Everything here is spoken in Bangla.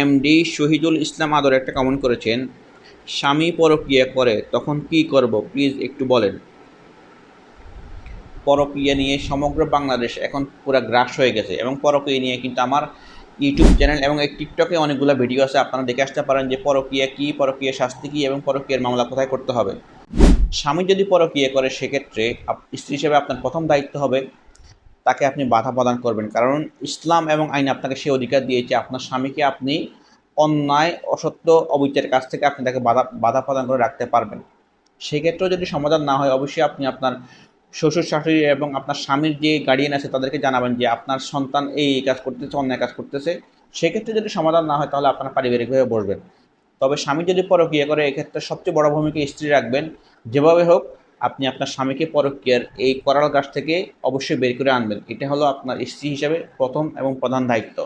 এমডি শহীদুল ইসলাম আদর একটা কমেন্ট করেছেন, স্বামী পরকীয়া করে তখন কি করব প্লিজ একটু বলেন। পরকীয়া নিয়ে সমগ্র বাংলাদেশ এখন পুরো গ্রাস হয়ে গেছে এবং পরকীয়া নিয়ে কিন্তু আমার ইউটিউব চ্যানেল এবং এই টিকটকে অনেকগুলো ভিডিও আছে, আপনারা দেখে আসতে পারেন যে পরকীয়া কী, পরকীয়া শাস্তি কী এবং পরকীয়ার মামলা কোথায় করতে হবে। স্বামী যদি পরকীয়া করে সেক্ষেত্রে স্ত্রী হিসেবে আপনার প্রথম দায়িত্ব হবে তাকে আপনি বাধা প্রদান করবেন, কারণ ইসলাম এবং আইন আপনাকে সে অধিকার দিয়েছে আপনার স্বামীকে আপনি অন্যায়, অসত্য, অবিচারের কাছ থেকে আপনি তাকে বাধা প্রদান করে রাখতে পারবেন। সেক্ষেত্রেও যদি সমাধান না হয় অবশ্যই আপনি আপনার শ্বশুর শাশুড়ি এবং আপনার স্বামীর যে গার্ডিয়ান আছে তাদেরকে জানাবেন যে আপনার সন্তান এই কাজ করতেছে, অন্যায় কাজ করতেছে। সেক্ষেত্রে যদি সমাধান না হয় তাহলে আপনারা পারিবারিকভাবে বসবেন। তবে স্বামী যদি পরকীয়া করে এক্ষেত্রে সবচেয়ে বড় ভূমিকা স্ত্রী রাখবেন। যেভাবে হোক আপনি আপনার স্বামীকে পরকীয়ার এই করাল গাছ থেকে অবশ্যই বের করে আনবেন। এটা হলো আপনার স্ত্রী হিসাবে প্রথম এবং প্রধান দায়িত্ব।